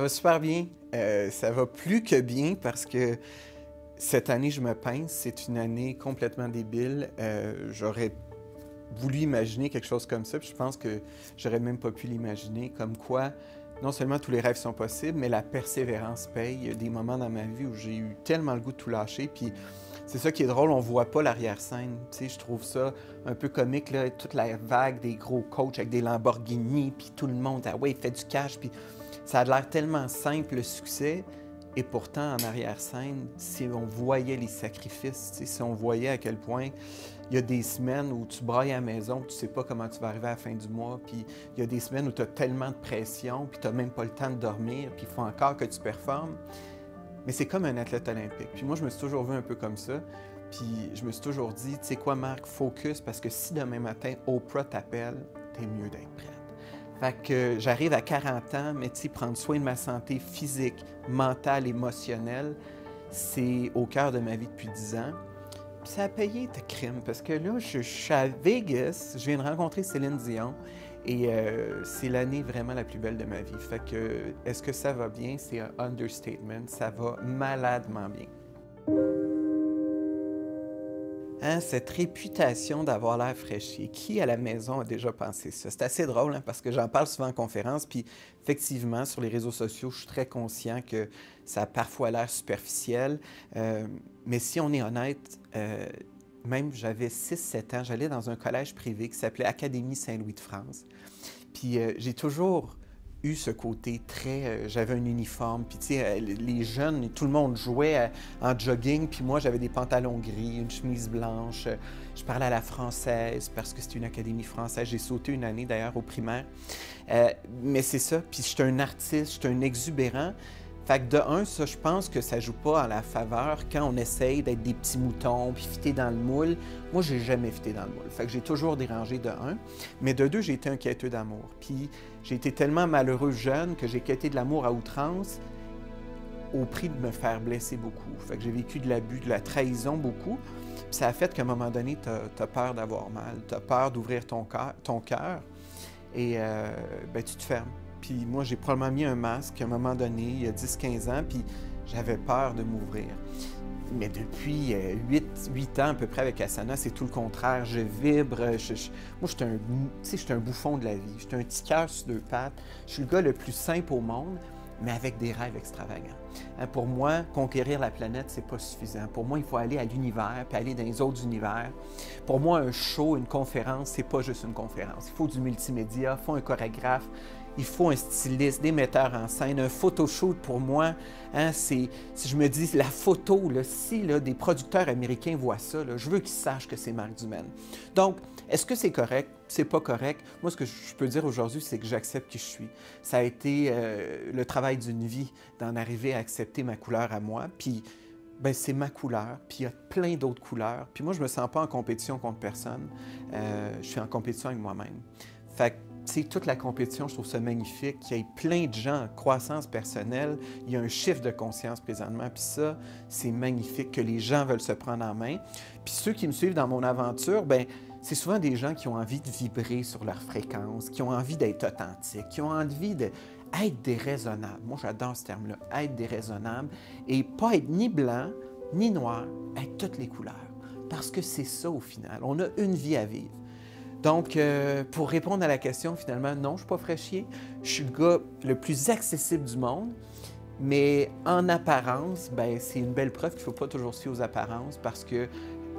va super bien. Ça va plus que bien parce que cette année, je me pince. C'est une année complètement débile. J'aurais voulu imaginer quelque chose comme ça, puis je pense que j'aurais même pas pu l'imaginer. Comme quoi, non seulement tous les rêves sont possibles, mais la persévérance paye. Il y a des moments dans ma vie où j'ai eu tellement le goût de tout lâcher, puis c'est ça qui est drôle, on voit pas l'arrière-scène. Tu sais, je trouve ça un peu comique, là, toute la vague des gros coachs avec des Lamborghini, puis tout le monde, ah ouais, il fait du cash, puis ça a l'air tellement simple, le succès, et pourtant, en arrière-scène, si on voyait les sacrifices, tu sais, si on voyait à quel point il y a des semaines où tu brailles à la maison, tu ne sais pas comment tu vas arriver à la fin du mois, puis il y a des semaines où tu as tellement de pression, puis tu n'as même pas le temps de dormir, puis il faut encore que tu performes. Mais c'est comme un athlète olympique. Puis moi, je me suis toujours vu un peu comme ça. Puis je me suis toujours dit, tu sais quoi, Marc, focus, parce que si demain matin, Oprah t'appelle, t'es mieux d'être prête. Fait que j'arrive à 40 ans, mais tu sais, prendre soin de ma santé physique, mentale, émotionnelle, c'est au cœur de ma vie depuis 10 ans. Puis ça a payé ta crime, parce que là, je suis à Vegas, je viens de rencontrer Céline Dion, et c'est l'année vraiment la plus belle de ma vie. Fait que, est-ce que ça va bien? C'est un understatement. Ça va maladement bien. Hein, cette réputation d'avoir l'air fraîchier, qui à la maison a déjà pensé ça? C'est assez drôle, hein, parce que j'en parle souvent en conférence, puis effectivement, sur les réseaux sociaux, je suis très conscient que ça a parfois l'air superficiel. Mais si on est honnête, même j'avais 6-7 ans, j'allais dans un collège privé qui s'appelait Académie Saint-Louis de France. Puis j'ai toujours eu ce côté très... j'avais un uniforme, puis tu sais, les jeunes, tout le monde jouait en jogging, puis moi, j'avais des pantalons gris, une chemise blanche. Je parlais à la française parce que c'était une académie française. J'ai sauté une année, d'ailleurs, au primaire. Mais c'est ça, puis j'étais un artiste, j'étais un exubérant. Fait que de un, ça, je pense que ça joue pas à la faveur quand on essaye d'être des petits moutons puis fitter dans le moule. Moi, j'ai jamais fité dans le moule. Fait que j'ai toujours dérangé de un. Mais de deux, j'ai été un quêteux d'amour. Puis j'ai été tellement malheureux jeune que j'ai quêté de l'amour à outrance au prix de me faire blesser beaucoup. Fait que j'ai vécu de l'abus, de la trahison beaucoup. Puis ça a fait qu'à un moment donné, t'as peur d'avoir mal. T'as peur d'ouvrir ton cœur et ben, tu te fermes. Puis moi, j'ai probablement mis un masque à un moment donné, il y a 10-15 ans, puis j'avais peur de m'ouvrir. Mais depuis 8 ans à peu près avec Asana, c'est tout le contraire. Je vibre. Moi, je suis un bouffon de la vie. Je suis un petit cœur sur deux pattes. Je suis le gars le plus simple au monde, mais avec des rêves extravagants. Hein, pour moi, conquérir la planète, c'est pas suffisant. Pour moi, il faut aller à l'univers, puis aller dans les autres univers. Pour moi, un show, une conférence, c'est pas juste une conférence. Il faut du multimédia, il faut un chorégraphe, il faut un styliste, des metteurs en scène, un photoshoot pour moi. Hein, si je me dis, la photo, là, si là, des producteurs américains voient ça, là, je veux qu'ils sachent que c'est Marc Dumaine. Donc, est-ce que c'est correct? C'est pas correct. Moi, ce que je peux dire aujourd'hui, c'est que j'accepte qui je suis. Ça a été le travail d'une vie d'en arriver à accepter ma couleur à moi. Puis, ben, c'est ma couleur. Puis, il y a plein d'autres couleurs. Puis moi, je me sens pas en compétition contre personne. Je suis en compétition avec moi-même. Fait que, tu sais, toute la compétition, je trouve ça magnifique. Il y ait plein de gens en croissance personnelle. Il y a un chiffre de conscience présentement. Puis ça, c'est magnifique que les gens veulent se prendre en main. Puis ceux qui me suivent dans mon aventure, ben c'est souvent des gens qui ont envie de vibrer sur leur fréquence, qui ont envie d'être authentiques, qui ont envie d'être déraisonnables. Moi, j'adore ce terme-là, être déraisonnable. Et pas être ni blanc, ni noir, être toutes les couleurs. Parce que c'est ça au final. On a une vie à vivre. Donc, pour répondre à la question, finalement, non, je ne suis pas fraîchier. Je suis le gars le plus accessible du monde. Mais en apparence, ben, c'est une belle preuve qu'il ne faut pas toujours se fier aux apparences parce que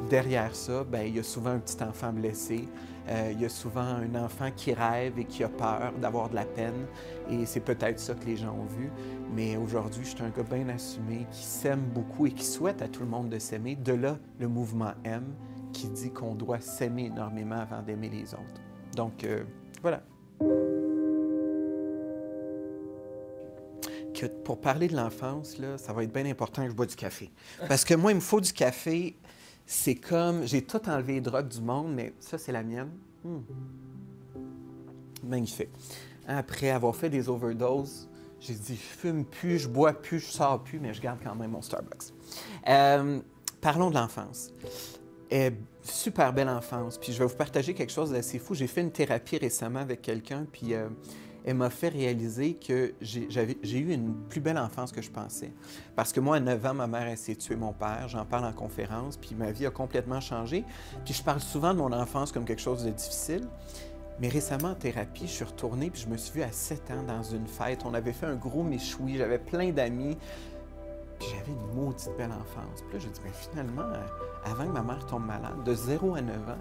derrière ça, ben, il y a souvent un petit enfant blessé. Il y a souvent un enfant qui rêve et qui a peur d'avoir de la peine. Et c'est peut-être ça que les gens ont vu. Mais aujourd'hui, je suis un gars bien assumé qui s'aime beaucoup et qui souhaite à tout le monde de s'aimer. De là, le mouvement M, qui dit qu'on doit s'aimer énormément avant d'aimer les autres. Donc, voilà. Que pour parler de l'enfance, là, ça va être bien important que je bois du café. Parce que moi, il me faut du café. C'est comme... J'ai tout enlevé les drogues du monde, mais ça, c'est la mienne. Magnifique. Après avoir fait des overdoses, j'ai dit, je fume plus, je bois plus, je sors plus, mais je garde quand même mon Starbucks. Parlons de l'enfance. Super belle enfance. Puis je vais vous partager quelque chose d'assez fou. J'ai fait une thérapie récemment avec quelqu'un, puis elle m'a fait réaliser que j'ai eu une plus belle enfance que je pensais. Parce que moi, à 9 ans, ma mère, elle s'est tuée mon père. J'en parle en conférence, puis ma vie a complètement changé. Puis je parle souvent de mon enfance comme quelque chose de difficile. Mais récemment, en thérapie, je suis retournée, puis je me suis vue à 7 ans dans une fête. On avait fait un gros méchoui, j'avais plein d'amis. Puis j'avais une maudite belle enfance. Puis là, j'ai dit, mais finalement, avant que ma mère tombe malade, de 0 à 9 ans,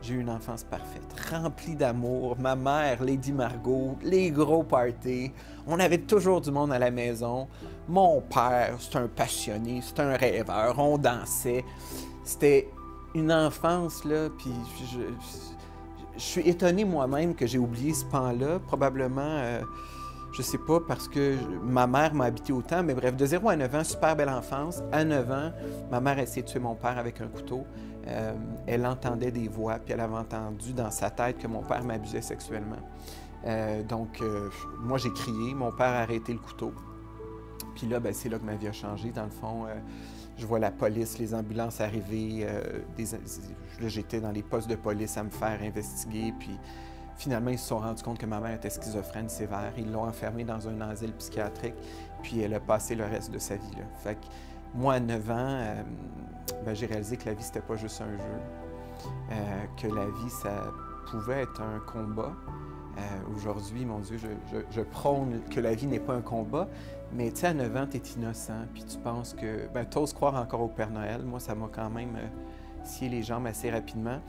j'ai eu une enfance parfaite, remplie d'amour. Ma mère, Lady Margot, les gros parties. On avait toujours du monde à la maison. Mon père, c'est un passionné, c'est un rêveur. On dansait. C'était une enfance, là, puis je suis étonné moi-même que j'ai oublié ce pan-là. Probablement... je sais pas, parce que ma mère m'a habité autant, mais bref, de 0 à 9 ans, super belle enfance. À 9 ans, ma mère a essayé de tuer mon père avec un couteau. Elle entendait des voix, puis elle avait entendu dans sa tête que mon père m'abusait sexuellement. Moi, j'ai crié, mon père a arrêté le couteau. Puis là, ben, c'est là que ma vie a changé. Dans le fond, je vois la police, les ambulances arriver. Là, j'étais dans les postes de police à me faire investiguer, puis... Finalement, ils se sont rendus compte que ma mère était schizophrène sévère. Ils l'ont enfermée dans un asile psychiatrique, puis elle a passé le reste de sa vie là. Fait que moi, à 9 ans, j'ai réalisé que la vie, c'était pas juste un jeu, que la vie, ça pouvait être un combat. Aujourd'hui, mon Dieu, je prône que la vie n'est pas un combat, mais tu sais, à 9 ans, tu es innocent, puis tu penses que... tu oses croire encore au Père Noël. Moi, ça m'a quand même scié les jambes assez rapidement.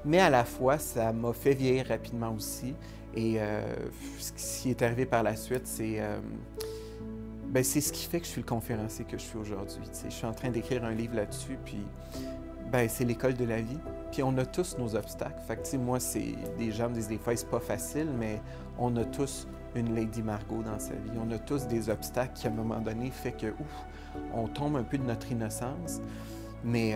Mais à la fois, ça m'a fait vieillir rapidement aussi. Et ce qui est arrivé par la suite, c'est ce qui fait que je suis le conférencier que je suis aujourd'hui. Je suis en train d'écrire un livre là-dessus, puis c'est l'école de la vie. Puis on a tous nos obstacles. Fait que, moi, des gens me disent des fois, c'est pas facile, mais on a tous une Lady Margot dans sa vie. On a tous des obstacles qui, à un moment donné, fait que, on tombe un peu de notre innocence. Mais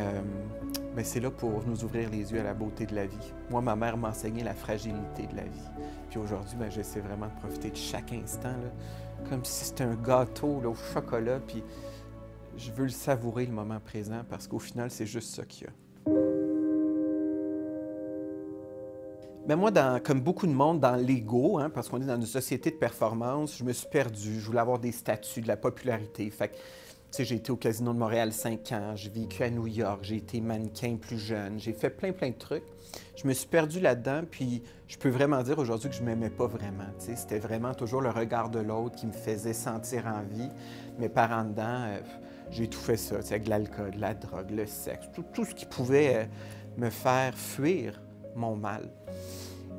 c'est là pour nous ouvrir les yeux à la beauté de la vie. Moi, ma mère m'a enseigné la fragilité de la vie. Puis aujourd'hui, j'essaie vraiment de profiter de chaque instant, là, comme si c'était un gâteau là, au chocolat. Puis je veux le savourer, le moment présent, parce qu'au final, c'est juste ça qu'il y a. Mais moi, comme beaucoup de monde, dans l'ego, parce qu'on est dans une société de performance, je me suis perdu. Je voulais avoir des statuts, de la popularité. Fait que, j'ai été au Casino de Montréal 5 ans, j'ai vécu à New York, j'ai été mannequin plus jeune, j'ai fait plein de trucs. Je me suis perdu là-dedans, puis je peux vraiment dire aujourd'hui que je ne m'aimais pas vraiment. C'était vraiment toujours le regard de l'autre qui me faisait sentir en vie. Mais par en dedans, j'ai tout fait ça, avec de l'alcool, la drogue, le sexe, tout ce qui pouvait me faire fuir mon mal.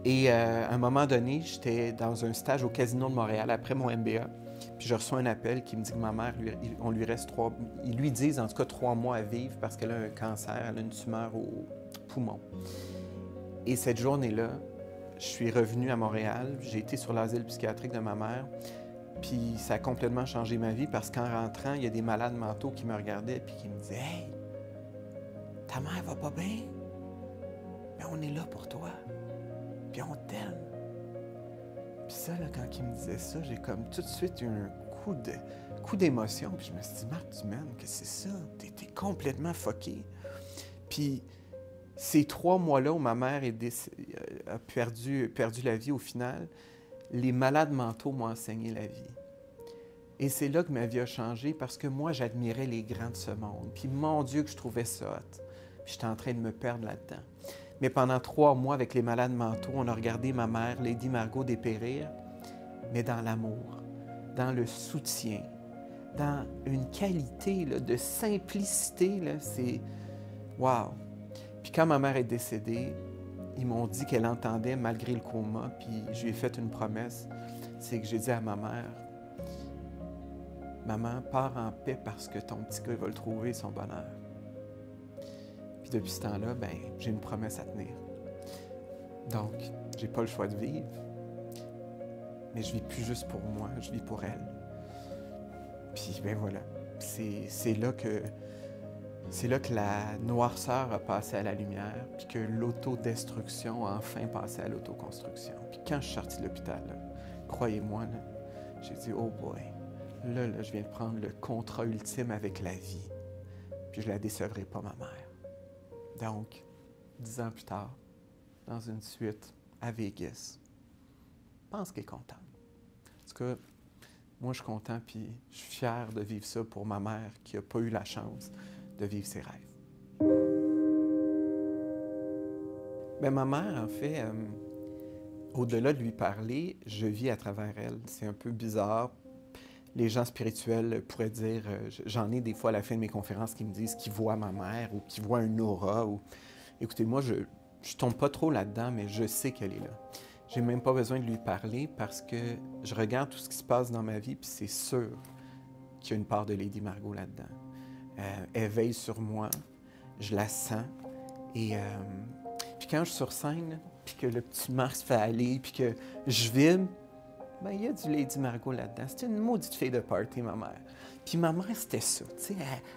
Et à un moment donné, j'étais dans un stage au Casino de Montréal après mon MBA. Puis je reçois un appel qui me dit que ma mère, ils lui disent en tout cas 3 mois à vivre parce qu'elle a un cancer, elle a une tumeur au poumon. Et cette journée-là, je suis revenu à Montréal, j'ai été sur l'asile psychiatrique de ma mère, puis ça a complètement changé ma vie parce qu'en rentrant, il y a des malades mentaux qui me regardaient puis qui me disaient « Hey, ta mère va pas bien? Mais on est là pour toi, puis on t'aime. » Puis ça, là, quand il me disait ça, j'ai comme tout de suite eu un coup d'émotion. Puis je me suis dit, Marc Dumaine, qu'est-ce que c'est ça? T'es complètement fucké. Puis ces 3 mois-là où ma mère a perdu la vie au final, les malades mentaux m'ont enseigné la vie. Et c'est là que ma vie a changé parce que moi, j'admirais les grands de ce monde. Puis mon Dieu, que je trouvais ça hot. Puis j'étais en train de me perdre là-dedans. Mais pendant 3 mois, avec les malades mentaux, on a regardé ma mère, Lady Margot, dépérir, mais dans l'amour, dans le soutien, dans une qualité là, de simplicité. Là, c'est wow! Puis quand ma mère est décédée, ils m'ont dit qu'elle entendait malgré le coma, puis je lui ai fait une promesse. C'est que j'ai dit à ma mère, « Maman, pars en paix parce que ton petit gars va le trouver, son bonheur. » Puis depuis ce temps-là, j'ai une promesse à tenir. Donc, j'ai pas le choix de vivre, mais je vis plus juste pour moi, je vis pour elle. Puis voilà, c'est là que la noirceur a passé à la lumière, puis que l'autodestruction a enfin passé à l'autoconstruction. Puis quand je suis sorti de l'hôpital, croyez-moi, j'ai dit « Oh boy, là, je viens de prendre le contrat ultime avec la vie, puis je la décevrai pas, ma mère. » Donc, 10 ans plus tard, dans une suite à Vegas, pense qu'elle est contente. En tout cas, moi, je suis content, puis je suis fier de vivre ça pour ma mère qui n'a pas eu la chance de vivre ses rêves. Bien, ma mère, en fait, au-delà de lui parler, je vis à travers elle. C'est un peu bizarre. Les gens spirituels pourraient dire, j'en ai des fois à la fin de mes conférences qui me disent qu'ils voient ma mère ou qu'ils voient un aura. Ou... Écoutez, moi, je tombe pas trop là-dedans, mais je sais qu'elle est là. J'ai même pas besoin de lui parler parce que je regarde tout ce qui se passe dans ma vie, puis c'est sûr qu'il y a une part de Lady Margot là-dedans. Elle veille sur moi, je la sens, et puis quand je suis sur scène, puis que le petit Marc se fait aller, puis que je vibre, bien, il y a du Lady Margot là-dedans. C'était une maudite fille de party, ma mère. Puis ma mère, c'était ça, tu sais,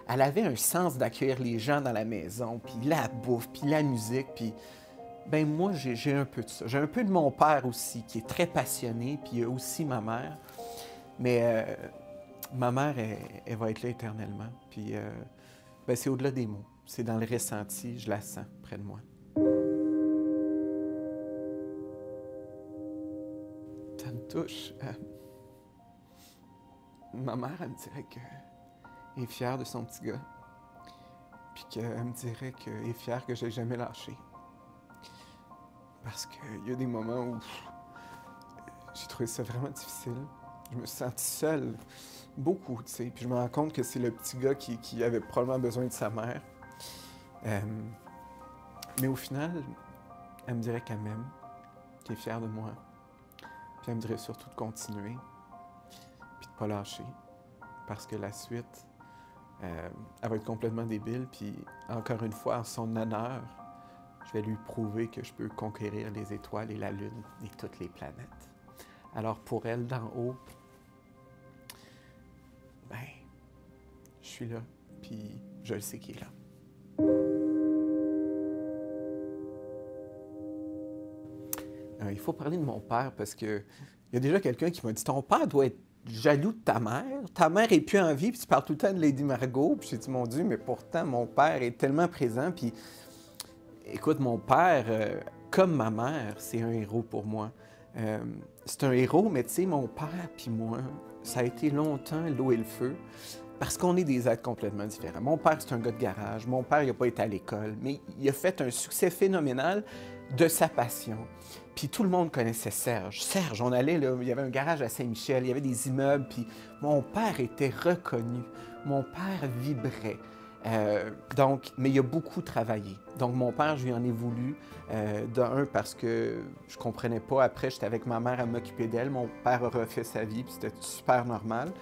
elle avait un sens d'accueillir les gens dans la maison, puis la bouffe, puis la musique, puis... Ben moi, j'ai un peu de ça. J'ai un peu de mon père aussi, qui est très passionné, puis il y a aussi ma mère. Mais ma mère, elle va être là éternellement. Puis ben, c'est au-delà des mots. C'est dans le ressenti, je la sens près de moi. Ça me touche. Ma mère, elle me dirait qu'elle est fière de son petit gars. Puis qu'elle me dirait qu'elle est fière que je l'ai jamais lâché. Parce qu'il y a des moments où j'ai trouvé ça vraiment difficile. Je me suis senti seul, beaucoup, tu sais. Puis je me rends compte que c'est le petit gars qui avait probablement besoin de sa mère. Mais au final, elle me dirait qu'elle m'aime, qu'elle est fière de moi. Puis elle me dirait surtout de continuer, puis de ne pas lâcher. Parce que la suite, elle va être complètement débile. Puis encore une fois, en son honneur, je vais lui prouver que je peux conquérir les étoiles et la lune et toutes les planètes. Alors pour elle, d'en haut, ben, je suis là, puis je le sais qu'il est là. Il faut parler de mon père parce que il y a déjà quelqu'un qui m'a dit « Ton père doit être jaloux de ta mère. Ta mère est plus en vie, puis tu parles tout le temps de Lady Margot. » Puis j'ai dit « Mon Dieu, mais pourtant, mon père est tellement présent. » Puis écoute, mon père, comme ma mère, c'est un héros pour moi. C'est un héros, mais tu sais, mon père puis moi, ça a été longtemps l'eau et le feu, parce qu'on est des êtres complètement différents. Mon père, c'est un gars de garage. Mon père, il n'a pas été à l'école, mais il a fait un succès phénoménal de sa passion. Puis tout le monde connaissait Serge. Serge, on allait, là, il y avait un garage à Saint-Michel, il y avait des immeubles, puis mon père était reconnu. Mon père vibrait. Mais il a beaucoup travaillé. Donc, mon père, je lui en ai voulu. D'un, parce que je comprenais pas. Après, j'étais avec ma mère à m'occuper d'elle. Mon père a refait sa vie, puis c'était super normal.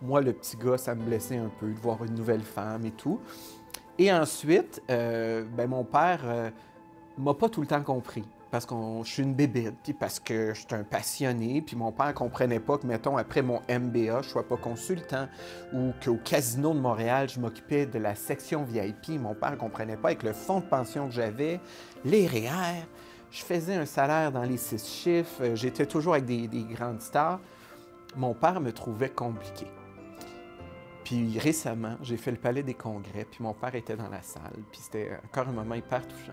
Moi, le petit gars, ça me blessait un peu de voir une nouvelle femme et tout. Et ensuite, mon père m'a pas tout le temps compris. Parce que je suis une bébête, puis parce que je suis un passionné, puis mon père ne comprenait pas que, mettons, après mon MBA, je ne sois pas consultant, ou qu'au Casino de Montréal, je m'occupais de la section VIP. Mon père ne comprenait pas avec le fonds de pension que j'avais, les REER. Je faisais un salaire dans les 6 chiffres, j'étais toujours avec des grandes stars. Mon père me trouvait compliqué. Puis récemment, j'ai fait le Palais des Congrès, puis mon père était dans la salle, puis c'était encore un moment hyper touchant.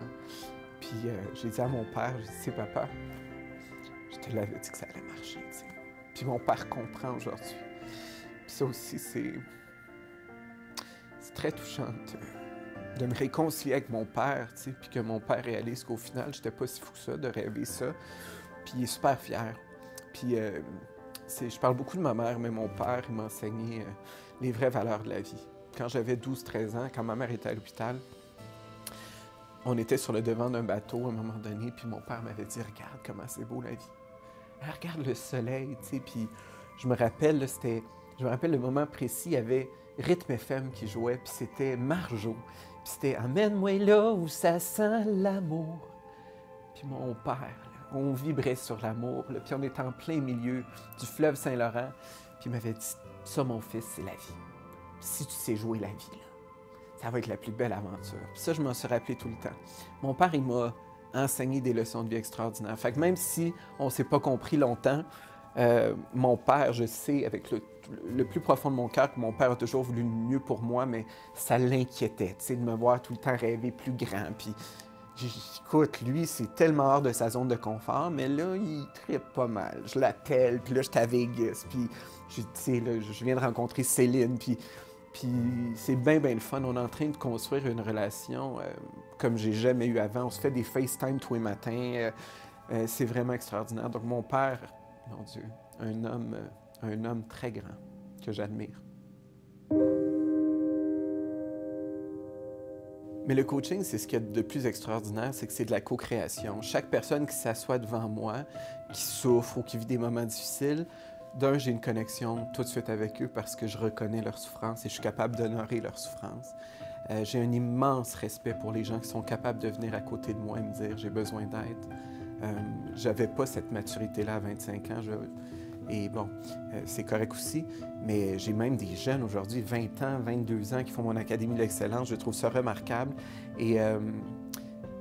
Puis j'ai dit à mon père, j'ai dit, c'est papa, je te l'avais dit que ça allait marcher, tu sais. Puis mon père comprend aujourd'hui. Puis ça aussi, c'est très touchant de me réconcilier avec mon père, tu sais, puis que mon père réalise qu'au final, j'étais pas si fou que ça, de rêver ça. Puis il est super fier. Puis je parle beaucoup de ma mère, mais mon père, il m'a enseigné les vraies valeurs de la vie. Quand j'avais 12-13 ans, quand ma mère était à l'hôpital, on était sur le devant d'un bateau à un moment donné, puis mon père m'avait dit « Regarde comment c'est beau la vie. Regarde le soleil, tu sais. » Puis je me rappelle, là, le moment précis, il y avait Rythme FM qui jouait, puis c'était Marjo. Puis c'était « Amène-moi là où ça sent l'amour. » Puis mon père, là, on vibrait sur l'amour, là, puis on était en plein milieu du fleuve Saint-Laurent. Puis il m'avait dit « Ça, mon fils, c'est la vie. Si tu sais jouer la vie, là, ça va être la plus belle aventure. » Puis ça, je m'en suis rappelé tout le temps. Mon père, il m'a enseigné des leçons de vie extraordinaires. Fait que même si on ne s'est pas compris longtemps, mon père, je sais, avec le plus profond de mon cœur, que mon père a toujours voulu le mieux pour moi, mais ça l'inquiétait, tu sais, de me voir tout le temps rêver plus grand. Puis Écoute, lui, c'est tellement hors de sa zone de confort, mais là, il trippe pas mal. Je l'appelle, puis là, je suis à Vegas, puis tu sais, là, je viens de rencontrer Céline, puis c'est bien, bien le fun. On est en train de construire une relation comme j'ai jamais eu avant. On se fait des FaceTime tous les matins. C'est vraiment extraordinaire. Donc, mon père, mon Dieu, un homme très grand que j'admire. Mais le coaching, c'est ce qu'il y a de plus extraordinaire, c'est que c'est de la co-création. Chaque personne qui s'assoit devant moi, qui souffre ou qui vit des moments difficiles, d'un, j'ai une connexion tout de suite avec eux parce que je reconnais leur souffrance et je suis capable d'honorer leur souffrance. J'ai un immense respect pour les gens qui sont capables de venir à côté de moi et me dire « j'ai besoin d'aide ». J'avais pas cette maturité-là à 25 ans. Et bon, c'est correct aussi, mais j'ai même des jeunes aujourd'hui, 20 ans, 22 ans, qui font mon Académie de l'excellence. Je trouve ça remarquable. Et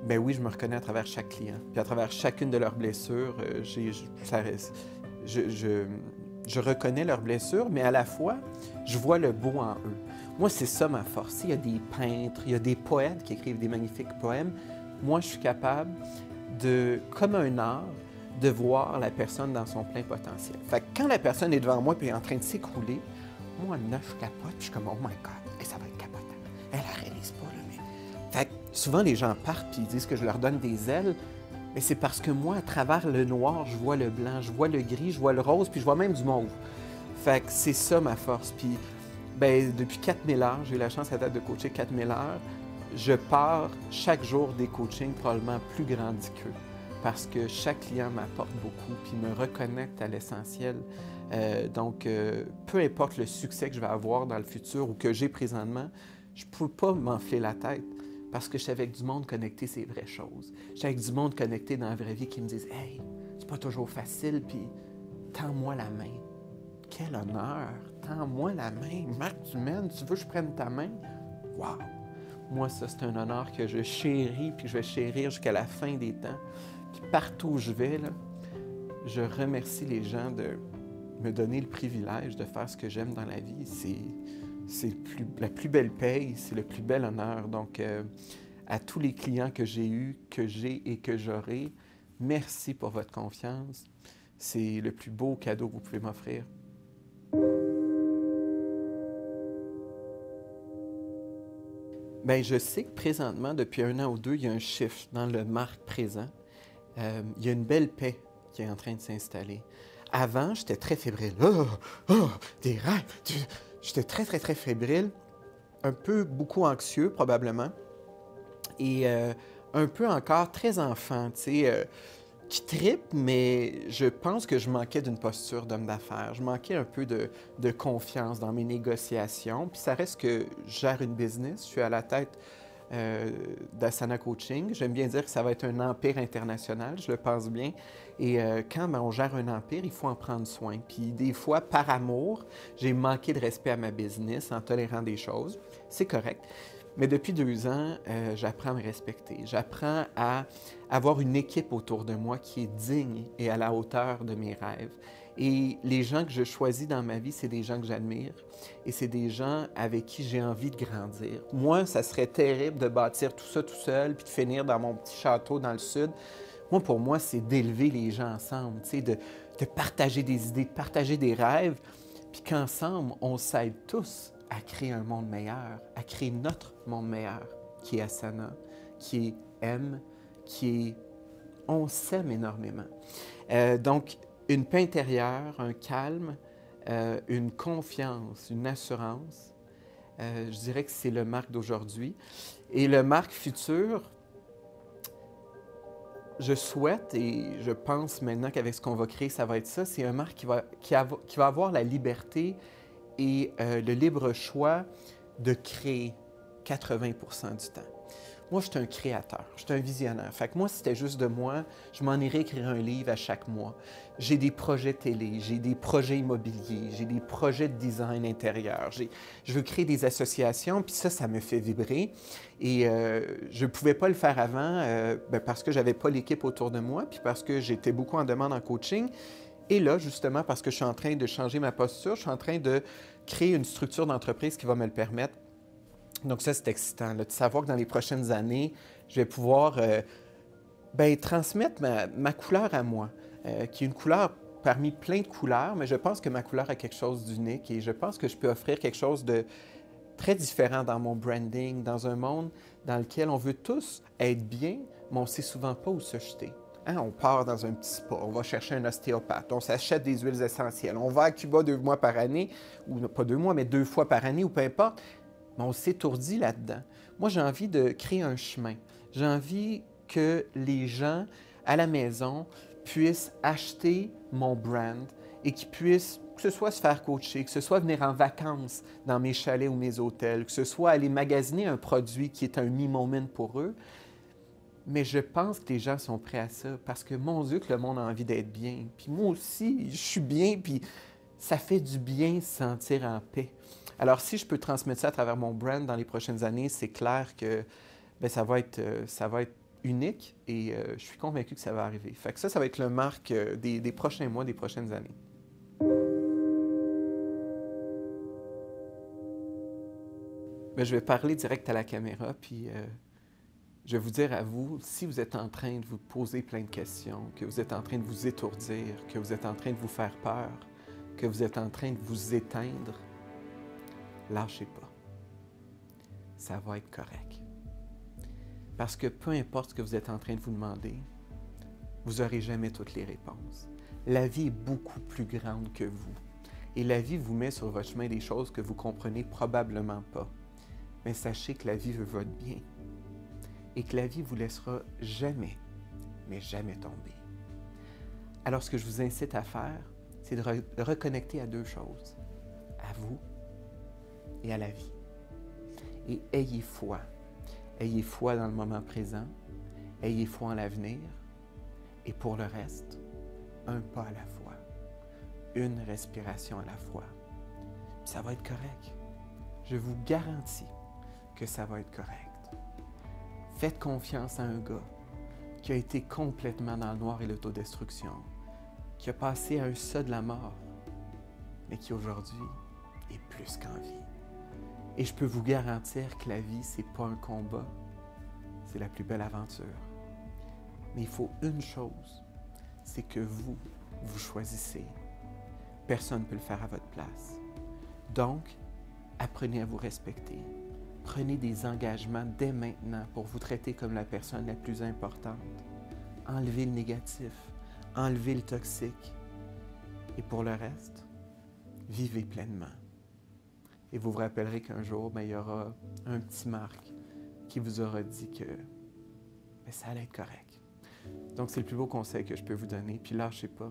ben oui, je me reconnais à travers chaque client. Puis à travers chacune de leurs blessures, je reconnais leurs blessures, mais à la fois, je vois le beau en eux. Moi, c'est ça ma force. Il y a des peintres, il y a des poètes qui écrivent des magnifiques poèmes. Moi, je suis capable de, comme un art, de voir la personne dans son plein potentiel. Fait que quand la personne est devant moi et est en train de s'écrouler, moi, là, je capote, puis je suis comme « Oh my God! » Et ça va être capotant. Elle ne réalise pas, là, mais... Fait que souvent, les gens partent puis ils disent que je leur donne des ailes, mais c'est parce que moi, à travers le noir, je vois le blanc, je vois le gris, je vois le rose, puis je vois même du mauve. Fait que c'est ça ma force. Puis, ben, depuis 4000 heures, j'ai eu la chance à date de coacher 4000 heures, je pars chaque jour des coachings probablement plus grandis qu'eux. Parce que chaque client m'apporte beaucoup puis me reconnecte à l'essentiel. Donc, peu importe le succès que je vais avoir dans le futur ou que j'ai présentement, je ne peux pas m'enfler la tête parce que je suis avec du monde connecté, c'est vraies choses. Je suis avec du monde connecté dans la vraie vie qui me disent « Hey, c'est pas toujours facile, puis tends-moi la main. » Quel honneur! Tends-moi la main. Marc, tu m'aimes, tu veux que je prenne ta main? Wow! Moi, ça, c'est un honneur que je chéris puis que je vais chérir jusqu'à la fin des temps. Puis partout où je vais, là, je remercie les gens de me donner le privilège de faire ce que j'aime dans la vie. C'est la plus belle paye, c'est le plus bel honneur. Donc, à tous les clients que j'ai eus, que j'ai et que j'aurai, merci pour votre confiance. C'est le plus beau cadeau que vous pouvez m'offrir. Bien, je sais que présentement, depuis 1 an ou 2, il y a un chiffre dans le Marc présent. Il y a une belle paix qui est en train de s'installer. Avant, j'étais très fébrile. Des rêves! J'étais très, très, très fébrile. Un peu, beaucoup anxieux, probablement. Et un peu encore très enfant, tu sais, qui trippe, mais je pense que je manquais d'une posture d'homme d'affaires. Je manquais un peu de confiance dans mes négociations. Puis ça reste que je gère une business. Je suis à la tête d'Asana Coaching. J'aime bien dire que ça va être un empire international, je le pense bien. Et quand on gère un empire, il faut en prendre soin. Puis des fois, par amour, j'ai manqué de respect à ma business en tolérant des choses. C'est correct. Mais depuis 2 ans, j'apprends à me respecter. J'apprends à avoir une équipe autour de moi qui est digne et à la hauteur de mes rêves. Et les gens que je choisis dans ma vie, c'est des gens que j'admire et c'est des gens avec qui j'ai envie de grandir. Moi, ça serait terrible de bâtir tout ça tout seul puis de finir dans mon petit château dans le sud. Moi, pour moi, c'est d'élever les gens ensemble, tu sais, de partager des idées, de partager des rêves, puis qu'ensemble, on s'aide tous à créer un monde meilleur, à créer notre monde meilleur, qui est Asana, qui est M, qui est... On s'aime énormément. Donc, une paix intérieure, un calme, une confiance, une assurance, je dirais que c'est le Marc d'aujourd'hui. Et le Marc futur, je souhaite et je pense maintenant qu'avec ce qu'on va créer, ça va être ça, c'est un Marc qui va avoir la liberté et le libre choix de créer 80% du temps. Moi, je suis un créateur, je suis un visionnaire. Fait que moi, si c'était juste de moi, je m'en irais écrire un livre à chaque mois. J'ai des projets télé, j'ai des projets immobiliers, j'ai des projets de design intérieur. Je veux créer des associations, puis ça me fait vibrer. Et je ne pouvais pas le faire avant parce que je n'avais pas l'équipe autour de moi, puis parce que j'étais beaucoup en demande en coaching. Et là, justement, parce que je suis en train de changer ma posture, je suis en train de créer une structure d'entreprise qui va me le permettre. Donc ça, c'est excitant, là, de savoir que dans les prochaines années, je vais pouvoir transmettre ma couleur à moi, qui est une couleur parmi plein de couleurs, mais je pense que ma couleur a quelque chose d'unique et je pense que je peux offrir quelque chose de très différent dans mon branding, dans un monde dans lequel on veut tous être bien, mais on ne sait souvent pas où se jeter. Hein, on part dans un petit spa, on va chercher un ostéopathe, on s'achète des huiles essentielles, on va à Cuba 2 mois par année, ou pas 2 mois, mais 2 fois par année, ou peu importe, mais on s'étourdit là-dedans. Moi, j'ai envie de créer un chemin. J'ai envie que les gens à la maison puissent acheter mon brand et qu'ils puissent, que ce soit se faire coacher, que ce soit venir en vacances dans mes chalets ou mes hôtels, que ce soit aller magasiner un produit qui est un me-moment pour eux. Mais je pense que les gens sont prêts à ça parce que, mon Dieu, que le monde a envie d'être bien. Puis moi aussi, je suis bien, puis ça fait du bien se sentir en paix. Alors, si je peux transmettre ça à travers mon brand dans les prochaines années, c'est clair que ça va être unique et je suis convaincu que ça va arriver. Fait que ça va être le marque des prochains mois, des prochaines années. Je vais parler direct à la caméra, puis je vais vous dire à vous, si vous êtes en train de vous poser plein de questions, que vous êtes en train de vous étourdir, que vous êtes en train de vous faire peur, que vous êtes en train de vous éteindre, lâchez pas. Ça va être correct. Parce que peu importe ce que vous êtes en train de vous demander, vous n'aurez jamais toutes les réponses. La vie est beaucoup plus grande que vous. Et la vie vous met sur votre chemin des choses que vous ne comprenez probablement pas. Mais sachez que la vie veut votre bien. Et que la vie ne vous laissera jamais, mais jamais tomber. Alors, ce que je vous incite à faire, c'est de reconnecter à 2 choses. À vous et à la vie. Et ayez foi. Ayez foi dans le moment présent. Ayez foi en l'avenir. Et pour le reste, un pas à la fois. Une respiration à la fois. Puis ça va être correct. Je vous garantis que ça va être correct. Faites confiance à un gars qui a été complètement dans le noir et l'autodestruction, qui a passé à un seuil de la mort, mais qui aujourd'hui est plus qu'en vie. Et je peux vous garantir que la vie, c'est pas un combat, c'est la plus belle aventure. Mais il faut une chose, c'est que vous choisissez. Personne ne peut le faire à votre place. Donc, apprenez à vous respecter. Prenez des engagements dès maintenant pour vous traiter comme la personne la plus importante. Enlevez le négatif, enlevez le toxique. Et pour le reste, vivez pleinement. Et vous vous rappellerez qu'un jour, il y aura un petit Marc qui vous aura dit que ça allait être correct. Donc, c'est le plus beau conseil que je peux vous donner. Puis lâchez pas.